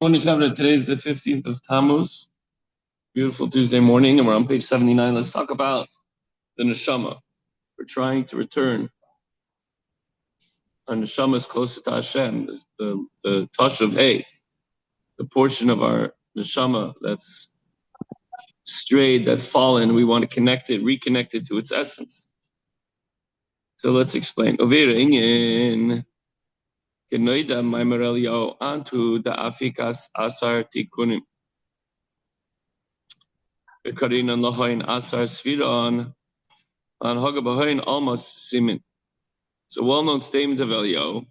Morning, Shabbat. Today is the 15th of Tammuz. Beautiful Tuesday morning, and we're on page 79. Let's talk about the neshama. We're trying to return. Our neshama is closer to Hashem. The touch of hay, the portion of our neshama that's strayed, that's fallen. We want to connect it, reconnect it to its essence. So let's explain. Ovira inyin kenoida maimerelio antu da afikas asar tikunim. Karina lahain asar sfiron on hagabahain almost simin. It's a well-known statement of Elio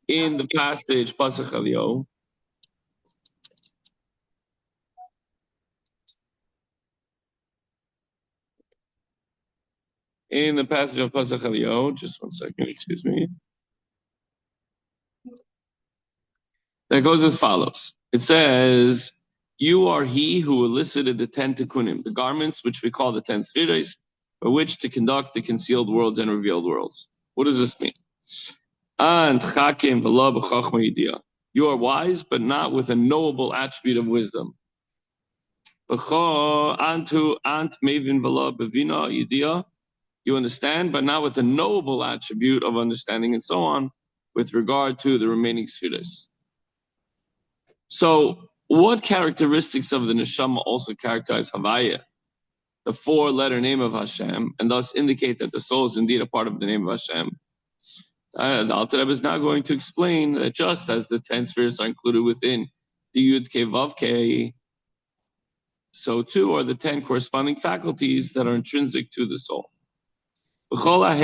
in the passage Pasach Elio. In the passage of Pasach Elio, just one second, excuse me. That goes as follows. It says, "You are he who elicited the 10 tikkunim, the garments which we call the 10 spheres, by which to conduct the concealed worlds and revealed worlds." What does this mean? And chakim v'lo b'chachma yidiyah. You are wise, but not with a knowable attribute of wisdom. Antu ant mevin v'lo b'vina yidiyah. You understand, but not with a knowable attribute of understanding, and so on, with regard to the remaining spheres. So, what characteristics of the neshama also characterize Havaya, the four-letter name of Hashem, and thus indicate that the soul is indeed a part of the name of Hashem? The Alter Rebbe is now going to explain that just as the 10 spheres are included within the Yud Kei Vav Kei, so too are the 10 corresponding faculties that are intrinsic to the soul. All the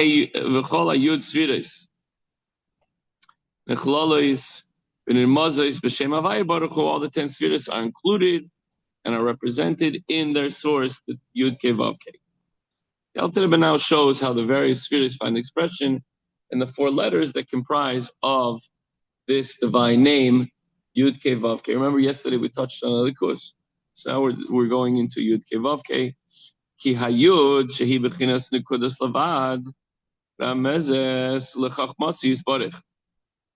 10 spheres are included and are represented in their source, the Yud Kei Vav Kei. The Alter Rebbe now shows how the various spheres find expression in the four letters that comprise of this divine name, Yud Kei Vav Kei. Remember, yesterday we touched on Elikus. So now we're going into Yud Kei Vav Kei. Ki hayud shehi bechinas nekudas lavad ramezes lechachmasi yisbarich.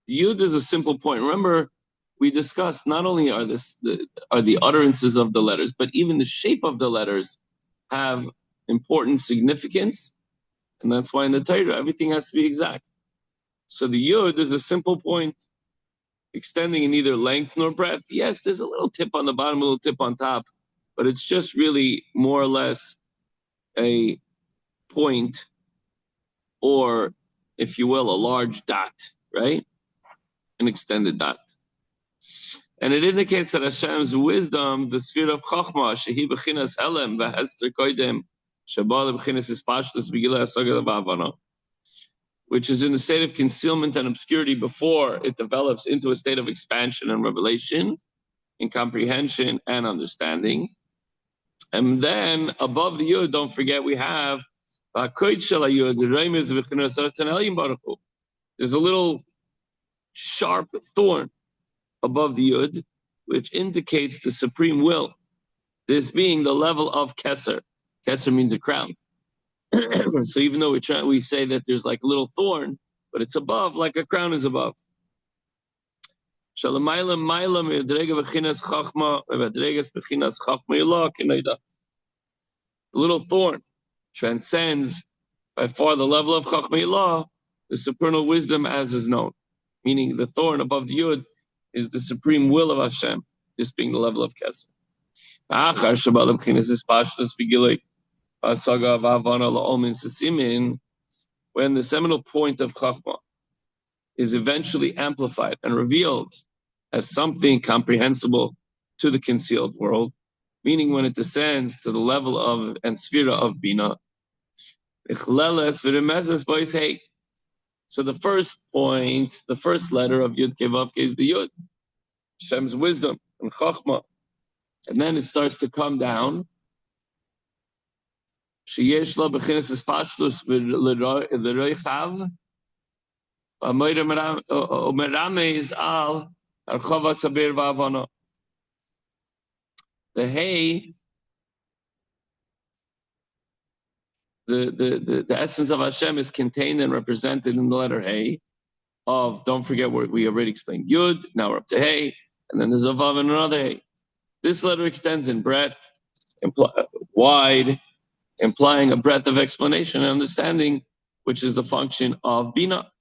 The Yud is a simple point. Remember, we discussed not only are the utterances of the letters, but even the shape of the letters have important significance, and that's why in the Torah everything has to be exact. So the Yud is a simple point, extending in neither length nor breadth. Yes, there's a little tip on the bottom, a little tip on top, but it's just really more or less a point, or, if you will, a large dot, right? An extended dot. And it indicates that Hashem's wisdom, the sphere of Chochmah, shehi b'chinas helem v'hester koidem, shabal b'chinas ispashtus v'gilei hasagad v'avana, which is in the state of concealment and obscurity before it develops into a state of expansion and revelation, in comprehension and understanding. And then above the Yud, don't forget we have there's a little sharp thorn above the Yud, which indicates the supreme will, this being the level of Keser. Keser means a crown. So even though we say that there's like a little thorn, but it's above, like a crown is above. The little thorn transcends by far the level of Chachma Ilah, the supernal wisdom as is known. Meaning the thorn above the Yud is the supreme will of Hashem, this being the level of Keser. When the seminal point of Chachma is eventually amplified and revealed as something comprehensible to the concealed world, meaning when it descends to the level of and sphera of Bina. So the first point, the first letter of Yud Kei Vav Kei is the Yud, Hashem's wisdom and Chachma. And then it starts to come down. Sheyesh la b'chinas espashtus l'roichav u'meramez al archava sabir v'avana. The hay, the essence of Hashem is contained and represented in the letter hay, of, don't forget we already explained Yud, now we're up to Hey, and then there's a Vav and another Hey. This letter extends in breadth, wide, implying a breadth of explanation and understanding, which is the function of Bina.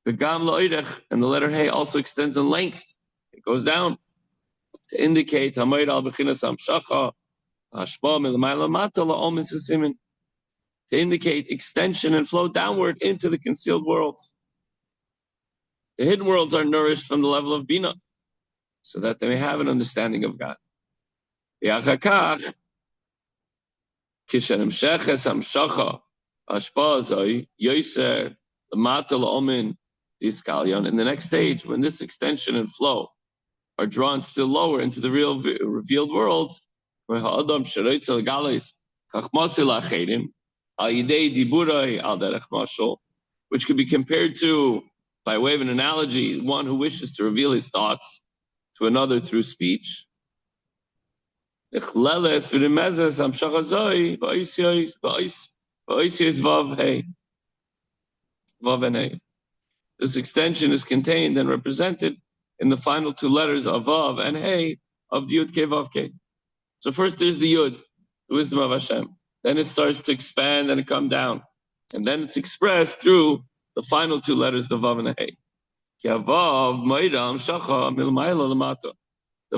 The Gam Lo'irech and the letter Hey also extends in length. It goes down to indicate Hamayr al Bechinas Amshacha, Hashpa Milamayla Mata La'ol Misasimin, to indicate extension and flow downward into the concealed worlds. The hidden worlds are nourished from the level of Bina, so that they may have an understanding of God. V'achakach, kishen hemsheches hamshacha, hashpa zoi, yoser, l'mata l'omin, diskalyon. In the next stage, when this extension and flow are drawn still lower into the real revealed worlds, where ha'adam sheroitz el galis, chachmasi l'acherim, al yidei diburai al derech mashal, which could be compared to, by way of an analogy, one who wishes to reveal his thoughts to another through speech. This extension is contained and represented in the final two letters of Vav and Hey of the Yud Ke Vav Ke. So first there's the Yud, the wisdom of Hashem. Then it starts to expand and come down. And then it's expressed through the final two letters, the Vav and the Hey. The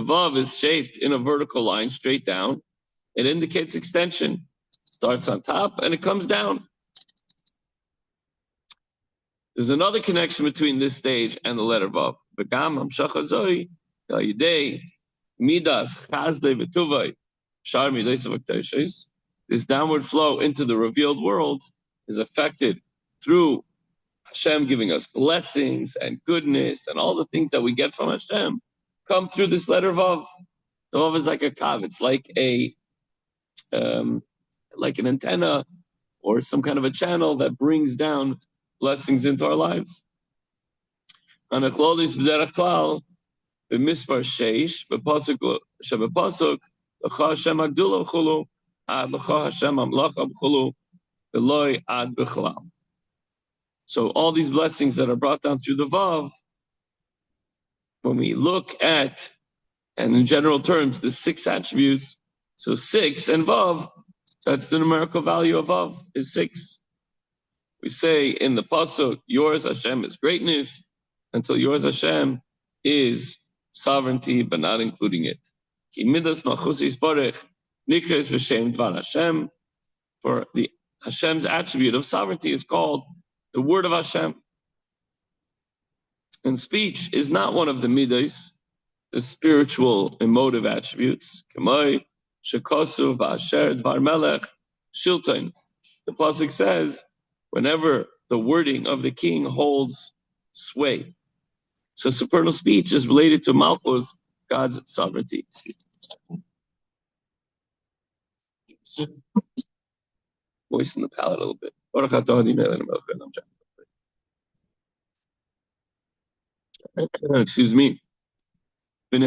Vav is shaped in a vertical line straight down. It indicates extension. Starts on top and it comes down. There's another connection between this stage and the letter Vav. This downward flow into the revealed worlds is affected through Hashem giving us blessings and goodness, and all the things that we get from Hashem come through this letter Vav. The Vav is like a kav. It's like an antenna or some kind of a channel that brings down blessings into our lives. Anachlolis b'derech klal b'mispar sheish b'pasuk shebepasuk l'cha Hashem agdula v'chulu ad l'cha Hashem amlacha v'chulu v'loi ad b'chalal. So all these blessings that are brought down through the Vav, when we look at, and in general terms, the 6 attributes, so 6 and Vav, that's the numerical value of Vav, is 6. We say in the Pasuk, yours Hashem is greatness, until yours Hashem is sovereignty, but not including it. Ki midas malchusi yisbarech nikres v'shem dvar Hashem, for the Hashem's attribute of sovereignty is called the word of Hashem. And speech is not one of the midas, the spiritual emotive attributes. Kamoi shekosuv ba'asher dvar melech shilton. The pasuk says, whenever the wording of the king holds sway. So supernal speech is related to Malchus, God's sovereignty. Moisten the palate a little bit. Excuse me. When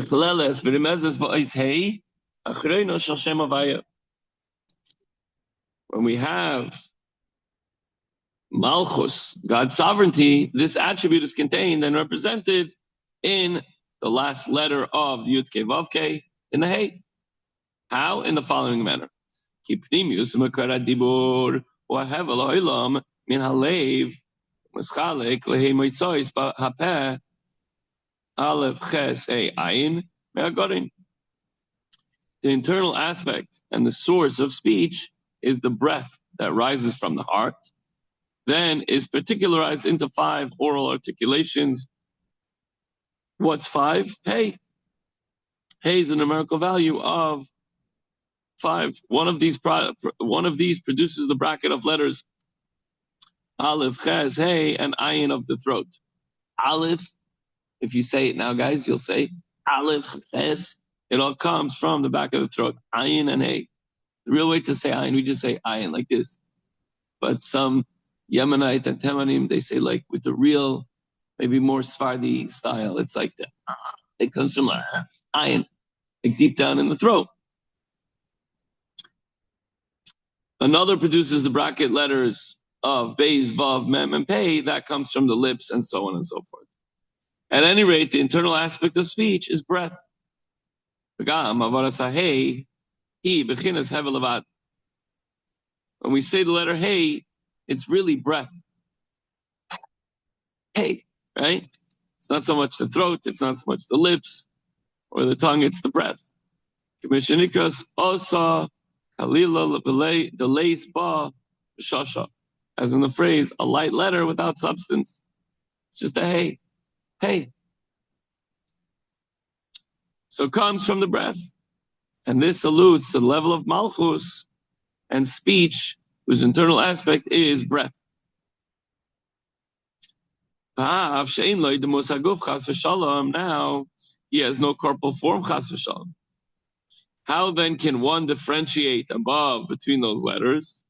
we have Malchus, God's sovereignty, this attribute is contained and represented in the last letter of the Yud Ke Vav Ke in the Hey. How? In the following manner. Ki pnimius u'makara dibur u'ahev Elohim min halev mischalek lehe moitzois hapeh aleph ches hey ayin me'agorin. The internal aspect and the source of speech is the breath that rises from the heart, then is particularized into 5 oral articulations. What's 5? Hey. Hey is a numerical value of 5. One of these produces the bracket of letters Aleph, Ches, Hey, and Ayin of the throat. Aleph, if you say it now, guys, you'll say Aleph, Ches. It all comes from the back of the throat. Ayin and Hey. The real way to say Ayin, we just say Ayin like this. But some Yemenite and Temanim, they say like with the real, maybe more Sephardi style. It's like it comes from Ayin, like deep down in the throat. Another produces the bracket letters of Beis, Vav, Mem, and Pei, that comes from the lips, and so on and so forth. At any rate, the internal aspect of speech is breath. When we say the letter hey, it's really breath. Hey, right? It's not so much the throat, it's not so much the lips or the tongue, it's the breath. Commissionikras osa kalila delays ba shasha. As in the phrase, a light letter without substance. It's just a hey, hey. So it comes from the breath. And this alludes to the level of malchus and speech, whose internal aspect is breath. Now, he has no corporal form, chas v'shalom. How then can one differentiate above between those letters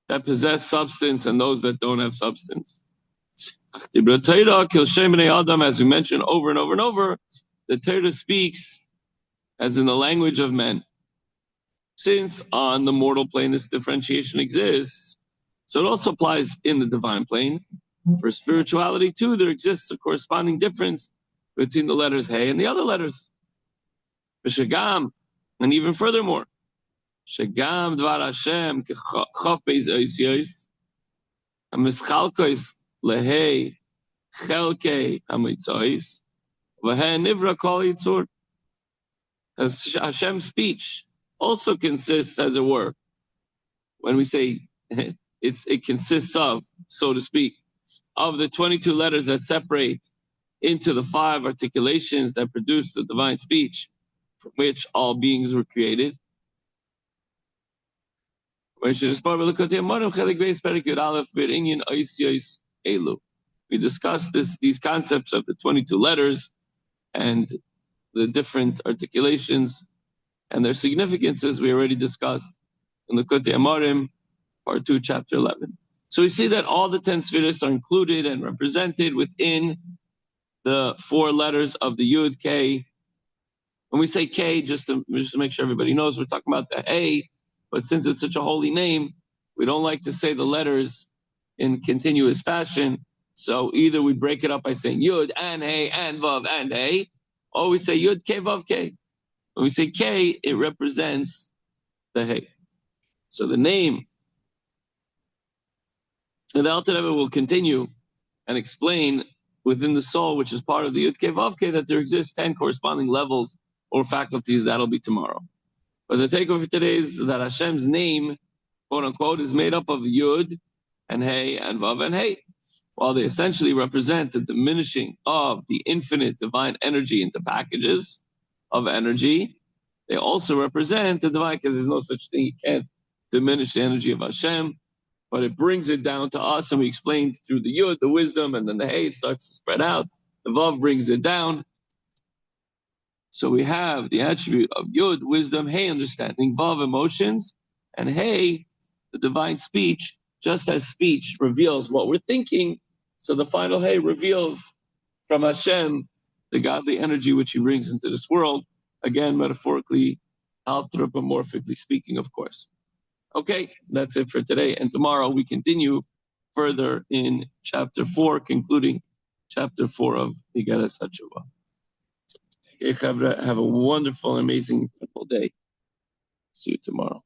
that possess substance and those that don't have substance? As we mentioned over and over and over, the Torah speaks as in the language of men. Since on the mortal plane this differentiation exists, so it also applies in the divine plane. For spirituality too, there exists a corresponding difference between the letters Hey and the other letters. V'shagam, and even furthermore, Shagam dvar Hashem k'chof beis oisiyos, hamischalkos lehei chelkei hamitzois, v'hen nivra kol yitzur. As Hashem's speech also consists, as it were, when we say it consists of, so to speak, of the 22 letters that separate into the 5 articulations that produce the divine speech, from which all beings were created. We discussed these concepts of the 22 letters and the different articulations and their significances we already discussed in the Likutei Amarim, part 2, chapter 11. So we see that all the 10 spheres are included and represented within the 4 letters of the Yud K. When we say K, just to make sure everybody knows, we're talking about the A, but since it's such a holy name, we don't like to say the letters in continuous fashion. So either we break it up by saying Yud and Hey and Vav and Hey, or we say Yud K Vav K. When we say K, it represents the Hey. So the name, and the Alter Rebbe will continue and explain within the soul, which is part of the Yud K Vav K, that there exist 10 corresponding levels or faculties. That'll be tomorrow. But the takeaway for today is that Hashem's name, quote unquote, is made up of Yud and Hey and Vav and Hey. While they essentially represent the diminishing of the infinite divine energy into packages of energy, they also represent the divine, because there's no such thing, you can't diminish the energy of Hashem, but it brings it down to us, and we explained through the Yud, the wisdom, and then the Hey, it starts to spread out. The Vav brings it down. So we have the attribute of Yud, wisdom, Hey, understanding, Vav, emotions, and Hey, the divine speech. Just as speech reveals what we're thinking, so the final Hey reveals from Hashem the godly energy which He brings into this world. Again, metaphorically, anthropomorphically speaking, of course. Okay, that's it for today. And tomorrow we continue further in chapter 4, concluding chapter 4 of Igeres HaTshuvah. Okay, Chavre, have a wonderful, amazing, beautiful day. See you tomorrow.